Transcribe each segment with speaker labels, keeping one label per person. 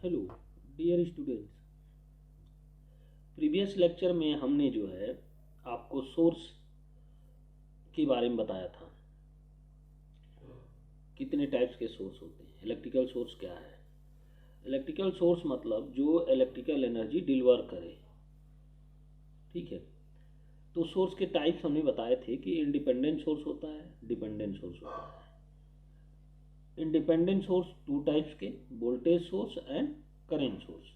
Speaker 1: Hello dear students. Previous lecture में हमने जो है आपको सोर्स के बारे में बताया था। कितने टाइप्स के सोर्स होते हैं। इलेक्ट्रिकल सोर्स क्या है? इलेक्ट्रिकल सोर्स मतलब जो इलेक्ट्रिकल एनर्जी डिलीवर करे। ठीक है, तो सोर्स के टाइप्स हमने बताए थे कि इंडिपेंडेंट सोर्स होता है, डिपेंडेंट सोर्स होता है। इंडिपेंडेंट सोर्स टू टाइप्स के, voltage source and current source.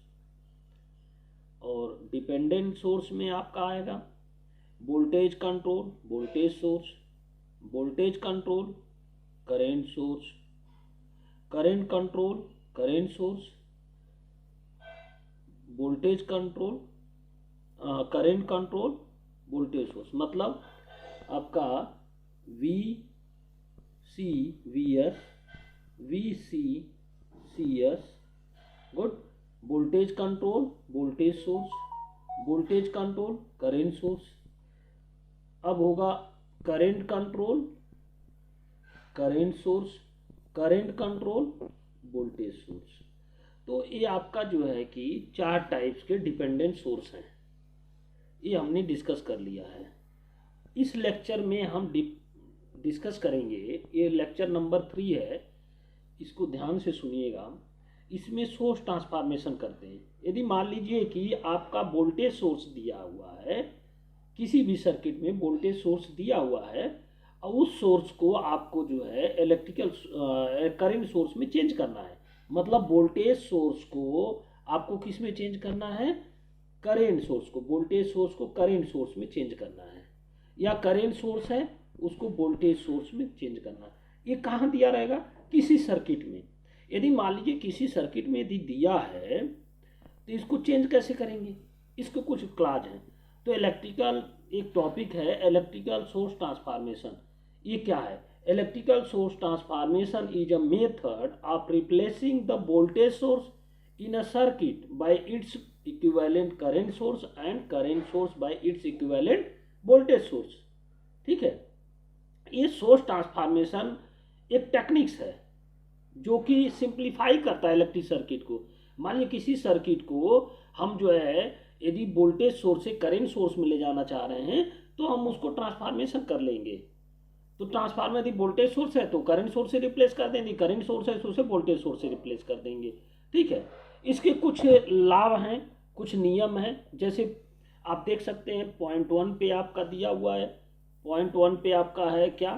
Speaker 1: और डिपेंडेंट सोर्स में आपका आएगा voltage control voltage source, voltage control current source, current control current source, voltage control current control voltage source. मतलब आपका V C V S, V C C S, good. Voltage control voltage source, voltage control current source. अब होगा current control current source, current control voltage source. तो ये आपका जो है कि 4 टाइप्स के डिपेंडेंट सोर्स हैं। ये हमने डिस्कस कर लिया है। इस लेक्चर में हम डिस्कस करेंगे, ये लेक्चर नंबर 3 है, इसको ध्यान से सुनिएगा। इसमें सोर्स ट्रांसफॉर्मेशन करते हैं। यदि मान लीजिए कि आपका वोल्टेज सोर्स दिया हुआ है, किसी भी सर्किट में वोल्टेज सोर्स दिया हुआ है और उस सोर्स को आपको जो है इलेक्ट्रिकल करंट सोर्स में चेंज करना है। मतलब वोल्टेज सोर्स को आपको किस में चेंज करना है? करंट सोर्स को, वोल्टेज सोर्स को करंट सोर्स में चेंज करना है, या करंट सोर्स है उसको वोल्टेज सोर्स में चेंज करना है। ये कहाँ दिया रहेगा? किसी सर्किट में। यदि मान लीजिए किसी सर्किट में यदि दिया है तो इसको चेंज कैसे करेंगे? इसको कुछ क्लास हैं। तो इलेक्ट्रिकल एक टॉपिक है, इलेक्ट्रिकल सोर्स ट्रांसफॉर्मेशन। ये क्या है? Electrical source transformation is a method of replacing the voltage source in a circuit by its equivalent current source and current source bye its equivalent voltage source. ठीक है, ये source transformation एक techniques है जो कि सिंप्लीफाई करता है electric circuit को। मान लीजिए किसी सर्किट को हम जो है यदि वोल्टेज सोर्स से करंट सोर्स में ले जाना चाह रहे हैं तो हम उसको ट्रांसफॉर्मेशन कर लेंगे। तो ट्रांसफार्मर यदि वोल्टेज सोर्स है तो करंट सोर्स से रिप्लेस कर देंगे, करंट सोर्स है तो उसे वोल्टेज सोर्स से रिप्लेस कर देंगे। ठीक है, इसके कुछ लाभ हैं, कुछ नियम हैं। जैसे आप देख सकते हैं पॉइंट 1 पे आपका दिया हुआ है। पॉइंट 1 पे आपका है क्या?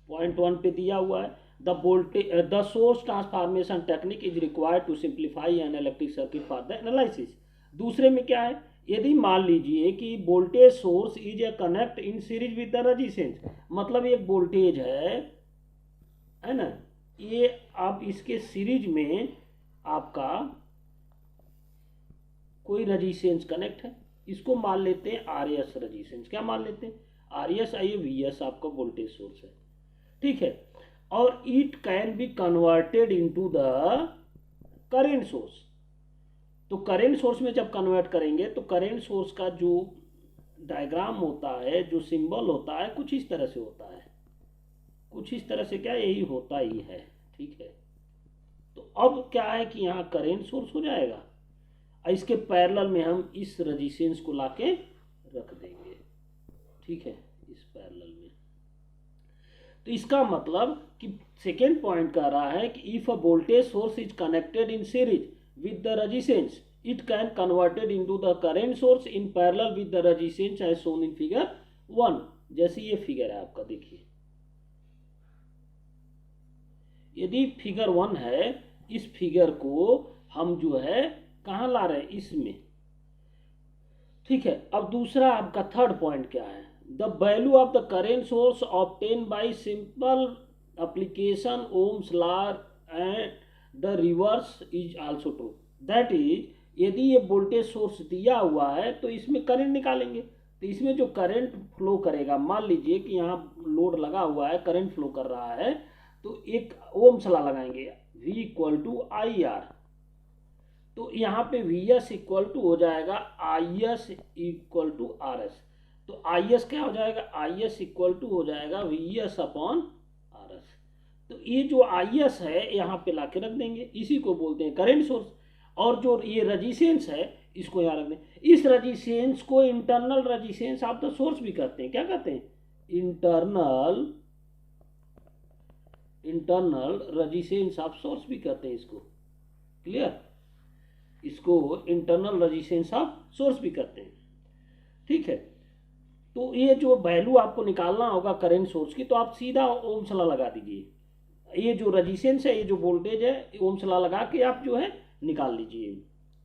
Speaker 1: पॉइंट 1 पे दिया हुआ है the source transformation technique is required to simplify an electric circuit for the analysis. दूसरे में क्या है? यदि मान लीजिए कि voltage source is a connect in series with the resistance, मतलब एक वोल्टेज है ना, ये अब इसके सीरीज में आपका कोई रेजिस्टेंस कनेक्ट है। इसको मान लेते हैं आर एस रेजिस्टेंस। क्या मान लेते हैं? R S I V S आपका वोल्टेज सोर्स है। ठीक है, और it can be converted into the current source. तो करेंट सोर्स में जब कन्वर्ट करेंगे तो करेंट सोर्स का जो डायग्राम होता है, जो सिंबल होता है, कुछ इस तरह से होता है। कुछ इस तरह से क्या यही होता ही है। ठीक है, तो अब क्या है कि यहाँ करेंट सोर्स हो जाएगा और इसके पैरेलल में हम इस रेजिस्टेंस को लाके रख देंगे। ठीक है, इस पैरेलल में। तो इसका मतलब कि सेकेंड पॉइंट कह रहा है कि if a voltage source is connected in series with the resistance, it can converted into the current source in parallel with the resistance as shown in figure 1। जैसे ये फिगर है आपका, देखिए यदि फिगर 1 है, इस फिगर को हम जो है कहाँ ला रहे हैं? इसमें। ठीक है, अब दूसरा आपका थर्ड पॉइंट क्या है? The value of the current source obtain bye simple application Ohm's law and the reverse is also true. That is यदि ये वोल्टेज सोर्स दिया हुआ है तो इसमें करंट निकालेंगे। तो इसमें जो करंट फ्लो करेगा, मान लीजिए कि यहाँ लोड लगा हुआ है, करंट फ्लो कर रहा है, तो एक ओम्स लॉ लगाएंगे, V equal to I R. तो यहाँ पे वी एस इक्वल टू हो जाएगा I S equal to R S. तो आई एस क्या हो जाएगा? आई एस इक्वल टू हो जाएगा we S upon R S. तो ये जो IS है यहाँ पे लाके रख देंगे, इसी को बोलते हैं करंट सोर्स। और जो ये रजिस्टेंस है इसको यहाँ रख दें। इस रजिस्टेंस को internal resistance of the source भी कहते हैं। क्या कहते हैं? इंटरनल रजिस्टेंस ऑफ सोर्स भी कहते हैं इसको। क्लियर? इसको इंटरनल रजिस्टेंस ऑफ सोर्स भी कहते हैं। ठीक है, तो ये जो वैल्यू आपको निकालना होगा करंट सोर्स की, तो आप सीधा ओम्स लॉ लगा दीजिए। ये जो रजिस्टेंस है, ये जो वोल्टेज है, ओम्स लॉ लगा के आप जो है निकाल लीजिए।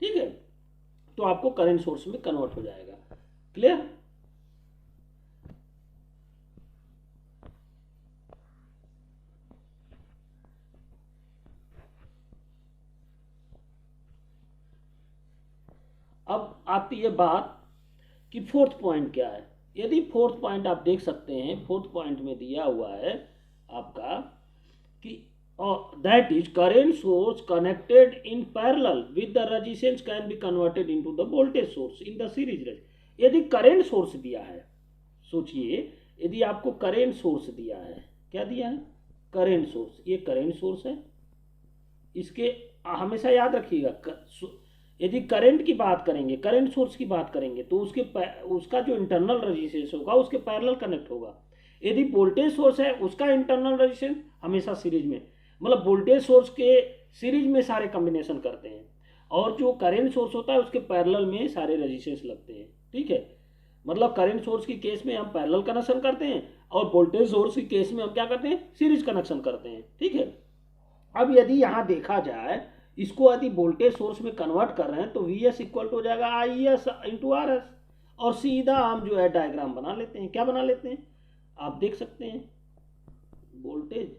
Speaker 1: ठीक है, तो आपको करंट सोर्स में कन्वर्ट हो जाएगा। क्लियर? अब आती है बात कि फोर्थ पॉइंट क्या है। यदि फोर्थ पॉइंट आप देख सकते हैं, फोर्थ पॉइंट में दिया हुआ है आपका कि that is current source connected in parallel with the resistance can be converted into the voltage source in the series resistance. यदि करंट सोर्स दिया है, सोचिए यदि आपको करंट सोर्स दिया है, क्या दिया है? Current source. ये करंट सोर्स है, इसके हमेशा याद रखिएगा, यदि करंट की बात करेंगे, करंट सोर्स की बात करेंगे, तो उसका जो इंटरनल रेजिस्टेंस होगा उसके पैरेलल कनेक्ट होगा। यदि वोल्टेज सोर्स है, उसका इंटरनल रेजिस्टेंस हमेशा सीरीज में, मतलब वोल्टेज सोर्स के सीरीज में सारे कॉम्बिनेशन करते हैं, और जो करंट सोर्स होता है उसके पैरेलल में सारे रेजिस्टेंस लगते हैं। ठीक है, मतलब करंट सोर्स की केस में हम पैरेलल कनेक्शन करते हैं, और वोल्टेज सोर्स की केस में हम क्या करते हैं? सीरीज कनेक्शन करते हैं। ठीक है, अब यदि यहाँ देखा जाए, इसको यदि वोल्टेज सोर्स में कन्वर्ट कर रहे हैं, तो VS इक्वल टू हो जाएगा IS इंटू RS, और सीधा हम जो है डायग्राम बना लेते हैं। क्या बना लेते हैं? आप देख सकते हैं, वोल्टेज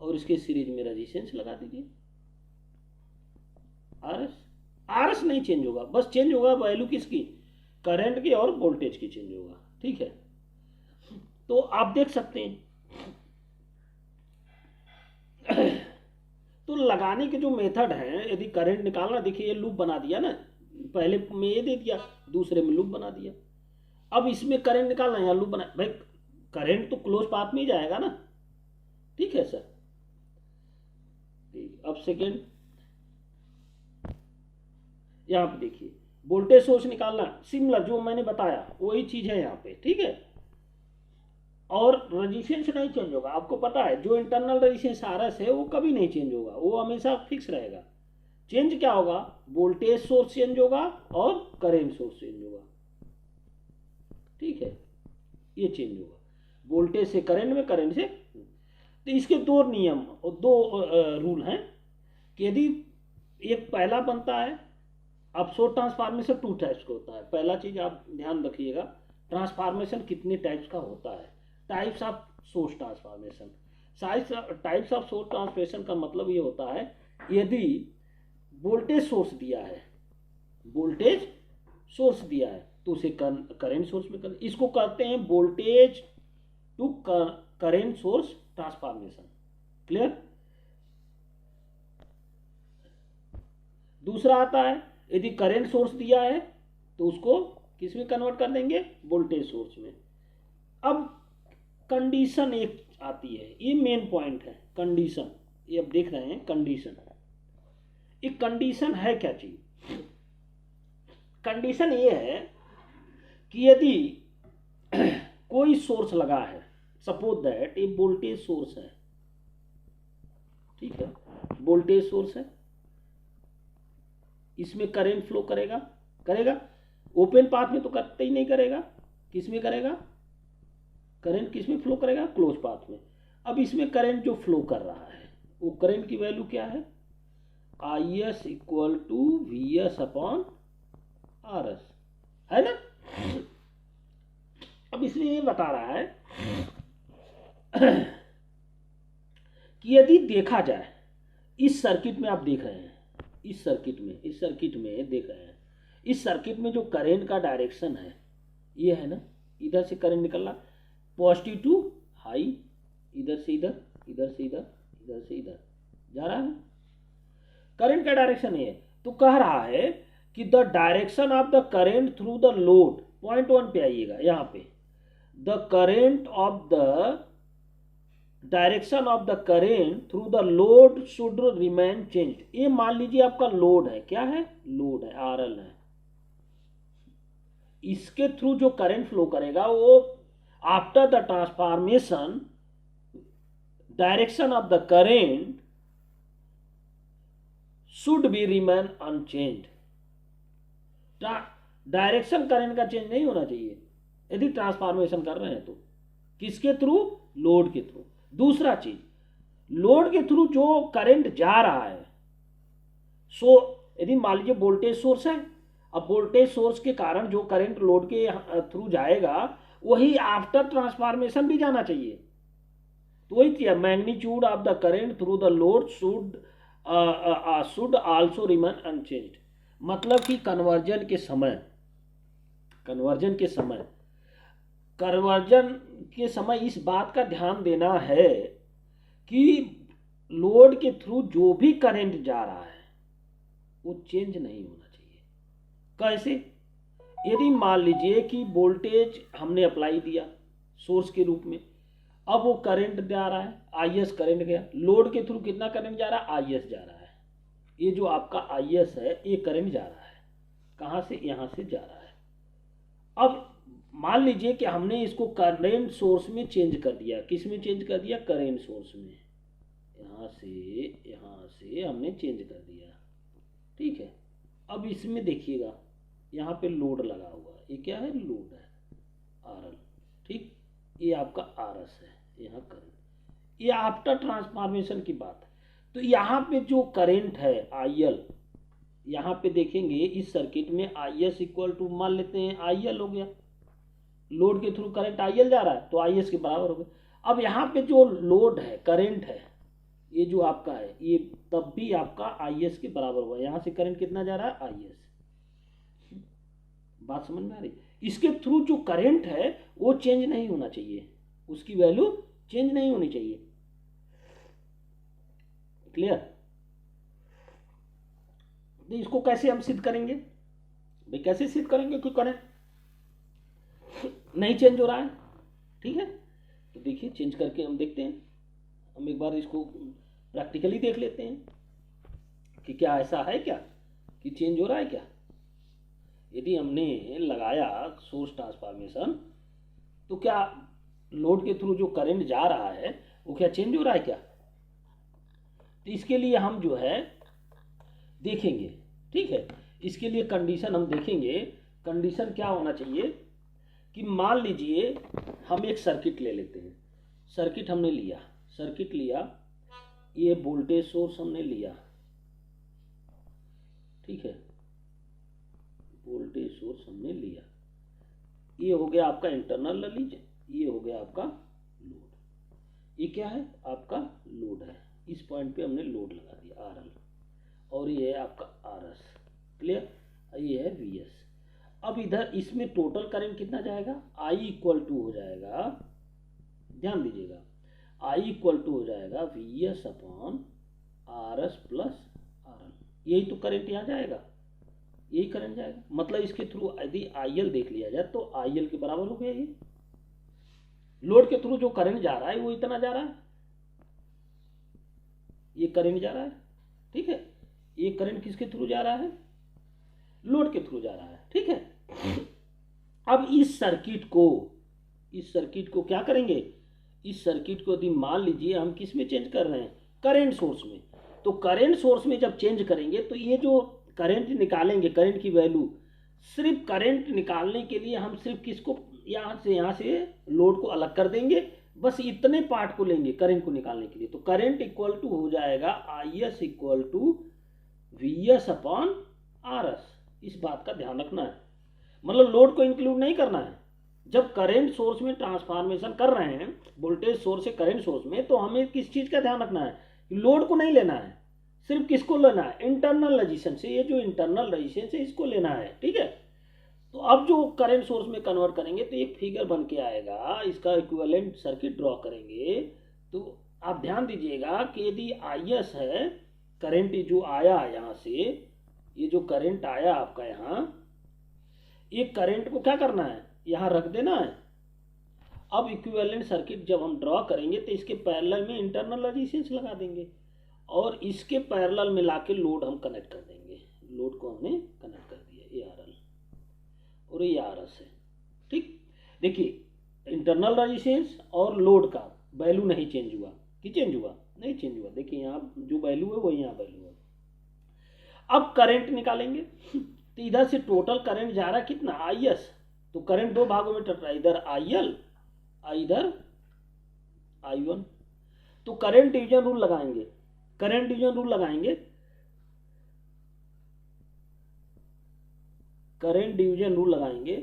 Speaker 1: और इसके सीरीज में रेजिस्टेंस लगा दीजिए RS नहीं चेंज होगा, बस चेंज होगा वैल्यू किसकी? करंट की और वोल्टेज की चेंज होगा। ठीक है, तो आप देख सकते हैं तो लगाने के जो मेथड हैं, यदि करंट निकालना, देखिए ये लूप बना दिया ना, पहले में ये दे दिया, दूसरे में लूप बना दिया। अब इसमें करंट निकालना, यहाँ लूप बना, भाई करंट तो क्लोज पाथ में ही जाएगा ना। ठीक है सर, ठीक। अब सेकेंड यहाँ पे देखिए, वोल्टेज सोर्स निकालना सिमिलर जो मैंने बताया वही चीज है यहाँ पे। ठीक है, और रेजिस्टेंस नहीं चेंज होगा। आपको पता है जो इंटरनल रेजिस्टेंस RS है वो कभी नहीं चेंज होगा, वो हमेशा फिक्स रहेगा। चेंज क्या होगा? वोल्टेज सोर्स चेंज होगा और करंट सोर्स चेंज होगा। ठीक है, ये चेंज होगा, वोल्टेज से करंट में, करंट से। तो इसके दो नियम और दो रूल हैं कि यदि एक पहला बनता है, अब सोर्स ट्रांसफॉर्मेशन 2 टाइप्स का होता है। पहला चीज आप ध्यान रखिएगा, ट्रांसफॉर्मेशन कितने टाइप्स का होता है। Types of source transformation, types of source transformation का मतलब ये होता है, यदि वोल्टेज सोर्स दिया है, वोल्टेज सोर्स दिया है, तो उसे करंट सोर्स में कर, इसको कहते हैं voltage to current source transformation. Clear? दूसरा आता है, यदि करंट सोर्स दिया है तो उसको किस में कन्वर्ट कर देंगे? वोल्टेज सोर्स में। अब कंडीशन एक आती है, ये मेन पॉइंट है, कंडीशन। ये अब देख रहे हैं कंडीशन। एक कंडीशन है क्या चीज? कंडीशन ये है कि यदि कोई सोर्स लगा है, सपोज दैट ये वोल्टेज सोर्स है। ठीक है, वोल्टेज सोर्स है, इसमें करंट फ्लो करेगा ओपन पाथ में तो करते ही नहीं करेगा, किस में करेगा? करंट किस में फ्लो करेगा? क्लोज पाथ में। अब इसमें करंट जो फ्लो कर रहा है, वो करंट की वैल्यू क्या है? IS equal to VS upon RS, है ना? अब इसमें ये बता रहा है कि यदि देखा जाए, इस सर्किट में आप देख रहे हैं, इस सर्किट में देख रहे हैं, इस सर्किट में जो करंट का डायरेक्शन है ये है ना, इधर से करंट निकल रहा, पॉजिटिव टू हाई, इधर से इधर, इधर से इधर, इधर से इधर जा रहा है। करंट का डायरेक्शन ये है, तो कह रहा है कि the direction of the current through the load, point 1 पे आइएगा, यहाँ पे the current of the direction of the current through the load should remain changed. ये मान लीजिए आपका लोड है, क्या है, लोड है, आरएल है। इसके थ्रू जो करंट फ्लो करेगा वो after the transformation direction of the current should be remain unchanged. Direction current का चेंज नहीं होना चाहिए यदि ट्रांसफॉर्मेशन कर रहे हैं तो। किसके थ्रू, लोड के थ्रू। दूसरा चीज, लोड के थ्रू जो करंट जा रहा है, सो यदि मान लीजिए वोल्टेज सोर्स है, अब वोल्टेज सोर्स के कारण जो करंट लोड के थ्रू जाएगा वही आफ्टर ट्रांसफॉर्मेशन भी जाना चाहिए। तो वही थी, magnitude of the current through the load should also remain unchanged. मतलब कि कन्वर्जन के समय इस बात का ध्यान देना है कि लोड के थ्रू जो भी करंट जा रहा है वो चेंज नहीं होना चाहिए। कैसे, यदि मान लीजिए कि वोल्टेज हमने अप्लाई दिया सोर्स के रूप में, अब वो करंट जा रहा है, आईएस करंट गया, लोड के थ्रू कितना करंट जा रहा है, आईएस जा रहा है। ये जो आपका आईएस है ये करंट जा रहा है, कहाँ से, यहाँ से जा रहा है। अब मान लीजिए कि हमने इसको करंट सोर्स में चेंज कर दिया। किस में चेंज कर दिया, करंट सोर्स में। यहाँ से हमने चेंज कर दिया, ठीक है। अब इसमें देखिएगा यहाँ पे लोड लगा हुआ है, ये क्या है, लोड है, आरएल, ठीक। ये आपका आरएस है, यहाँ करंट। ये आफ्टर ट्रांसफॉर्मेशन की बात है। तो यहाँ पे जो करंट है आईएल, यहाँ पे देखेंगे इस सर्किट में आईएस इक्वल टू, मान लेते हैं आईएल हो गया, लोड के थ्रू करंट आईएल जा रहा है तो आईएस के बराबर हो गया। अब यहाँ पे जो लोड है, करंट है, ये जो आपका है, ये तब भी आपका आईएस के बराबर हुआ। यहाँ से करंट कितना जा रहा है, आईएस। बात समझ में आ रही। इसके थ्रू जो करंट है वो चेंज नहीं होना चाहिए, उसकी वैल्यू चेंज नहीं होनी चाहिए। क्लियर। तो इसको कैसे हम सिद्ध करेंगे भाई, कैसे सिद्ध करेंगे कि करंट नहीं चेंज हो रहा है, ठीक है। तो देखिए चेंज करके हम देखते हैं, हम एक बार इसको प्रैक्टिकली देख लेते हैं कि क्या ऐसा है क्या कि चेंज हो रहा है क्या। यदि हमने लगाया सोर्स ट्रांसफॉर्मेशन तो क्या लोड के थ्रू जो करंट जा रहा है वो क्या चेंज हो रहा है क्या। तो इसके लिए हम जो है देखेंगे, ठीक है। इसके लिए कंडीशन हम देखेंगे। कंडीशन क्या होना चाहिए कि मान लीजिए हम एक सर्किट ले लेते हैं। सर्किट हमने लिया, सर्किट लिया, ये वोल्टेज सोर्स हमने लिया, ठीक है, वोल्टेज सोर्स हमने लिया। ये हो गया आपका इंटरनल लीजिए, ये हो गया आपका लोड। ये क्या है, आपका लोड है। इस पॉइंट पे हमने लोड लगा दिया आरएल, और ये है आपका आरएस। क्लियर। ये है वीएस। अब इधर इसमें टोटल करंट कितना जाएगा, आई इक्वल टू हो जाएगा, ध्यान दीजिएगा, आई इक्वल टू हो जाएगा VS upon RS plus RL. यही तो करंट यहाँ जाएगा, यही करंट जाएगा। मतलब इसके थ्रू यदि आईएल देख लिया जाए तो आईएल के बराबर हो गया। ये लोड के थ्रू जो करंट जा रहा है वो इतना जा रहा है, ये करंट जा रहा है, ठीक है। ये करंट किसके थ्रू जा रहा है, लोड के थ्रू जा रहा है, ठीक है। अब इस सर्किट को क्या करेंगे, इस सर्किट को यदि मान लीजिए हम किस में चेंज कर रहे हैं, करंट सोर्स में। तो करंट सोर्स में जब चेंज करेंगे तो ये जो करंट निकालेंगे, करंट की वैल्यू, सिर्फ करंट निकालने के लिए हम सिर्फ किसको, यहाँ से लोड को अलग कर देंगे, बस इतने पार्ट को लेंगे करंट को निकालने के लिए। तो करंट इक्वल टू हो जाएगा I S equal to V S upon R S. इस बात का ध्यान रखना है, मतलब लोड को इंक्लूड नहीं करना है। जब करंट सोर्स में ट्रांसफॉर्मेशन कर रहे हैं वोल्टेज सोर्स से करंट सोर्स में, तो हमें किस चीज़ का ध्यान रखना है, लोड को नहीं लेना है, सिर्फ किसको लेना है, इंटरनल रेजिस्टेंस से। ये जो इंटरनल रेजिस्टेंस है इसको लेना है, ठीक है। तो अब जो करंट सोर्स में कन्वर्ट करेंगे तो एक फिगर बन के आएगा, इसका इक्विवेलेंट सर्किट ड्रॉ करेंगे। तो आप ध्यान दीजिएगा कि यदि आई एस है, करंट जो आया यहाँ से, ये जो करंट आया आपका यहाँ, ये करंट को क्या करना है, यहाँ रख देना है, अब इक्विवेलेंट सर्किट जब हम ड्रॉ करेंगे तो इसके पैरेलल में इंटरनल रेजिस्टेंस लगा देंगे और इसके पैरेलल में लाके लोड हम कनेक्ट कर देंगे। लोड को हमने कनेक्ट कर दिया, ये आर एल और ये आर एस है। ठीक, देखिए इंटरनल रेजिस्टेंस और लोड का वैल्यू नहीं चेंज हुआ कि चेंज हुआ, नहीं चेंज हुआ। देखिए यहाँ जो वैल्यू है वही यहाँ वैल्यू है। अब करंट निकालेंगे तो इधर से टोटल करंट जा रहा है कितना, आई एस। तो करंट दो भागों में टट रहा है, इधर आई एल इधर आई वन। तो करंट डिवीजन रूल लगाएंगे, करंट डिवीजन रूल लगाएंगे, करंट डिवीजन रूल लगाएंगे,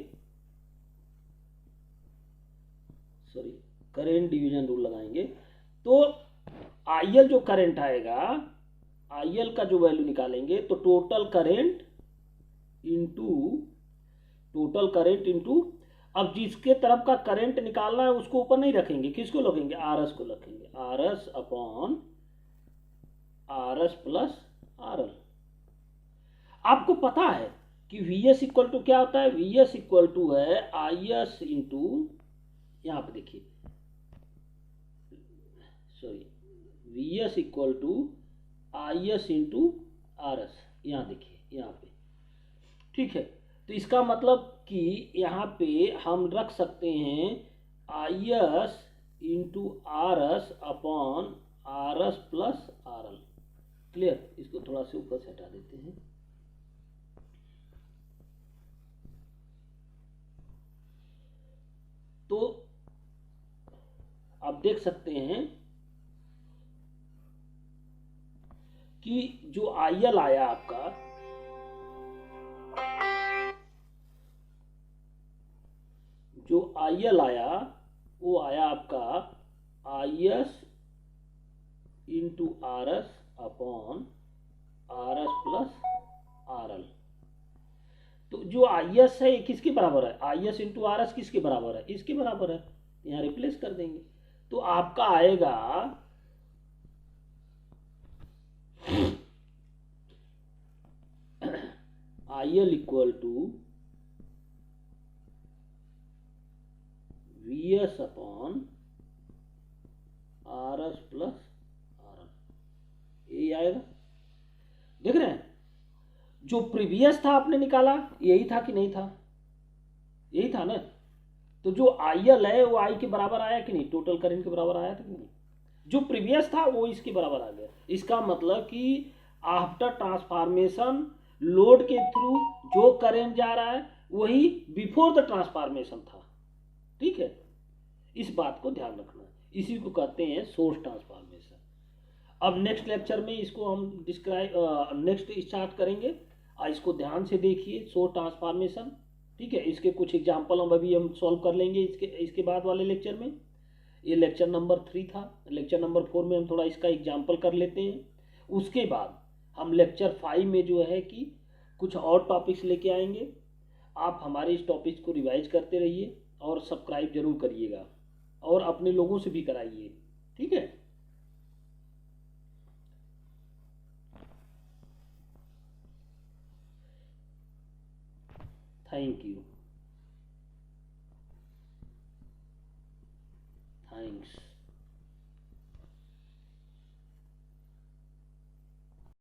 Speaker 1: सॉरी करंट डिवीजन रूल लगाएंगे। तो आईएल जो करंट आएगा, आईएल का जो वैल्यू निकालेंगे तो टोटल करंट इंटू अब जिसके तरफ का करंट निकालना है उसको ऊपर नहीं रखेंगे, किसको रखेंगे, आर एस को रखेंगे, R S upon R S plus R L. आपको पता है कि वी एस इक्वल टू क्या होता है, वी एस इक्वल टू है आई एस इंटू, यहां पे देखिए sorry, V S equal to I S into R S, यहां देखिए यहाँ पे। ठीक है, तो इसका मतलब कि यहाँ पे हम रख सकते हैं आई S into R S upon R S plus R L. Clear, इसको थोड़ा सा ऊपर से हटा देते हैं। तो आप देख सकते हैं कि जो आई एल आया आपका, जो आई एल आया वो आया आपका आई S into R S upon R S plus R L. तो जो आई एस है किसके बराबर है, आई एस इंटू आर एस किसके बराबर है, इसके बराबर है। यहां रिप्लेस कर देंगे तो आपका आएगा I L equal to V S upon R S plus R L, यही आएगा। देख रहे हैं, जो प्रीवियस था आपने निकाला यही था कि नहीं था, यही था ना। तो जो आई एल है वो आई के बराबर आया कि नहीं, टोटल करंट के बराबर आया था कि नहीं, जो प्रीवियस था वो इसके बराबर आ गया। इसका मतलब कि आफ्टर ट्रांसफॉर्मेशन लोड के थ्रू जो करंट जा रहा है वही बिफोर द ट्रांसफॉर्मेशन था। ठीक है, इस बात को ध्यान रखना, इसी को कहते हैं सोर्स ट्रांसफॉर्मेशन। अब नेक्स्ट लेक्चर में इसको हम डिस्क्राइब नेक्स्ट स्टार्ट करेंगे, और इसको ध्यान से देखिए सोर्स ट्रांसफॉर्मेशन। ठीक है, इसके कुछ एग्जाम्पल हम सॉल्व कर लेंगे इसके बाद वाले लेक्चर में। ये लेक्चर नंबर 3 था, लेक्चर नंबर 4 में हम थोड़ा इसका एग्जाम्पल कर लेते हैं। उसके बाद हम लेक्चर 5 में जो है कि कुछ और टॉपिक्स लेके आएंगे। आप हमारे इस टॉपिक्स को रिवाइज करते रहिए और सब्सक्राइब जरूर करिएगा और अपने लोगों से भी कराइए। ठीक है, थैंक यू, थैंक्स।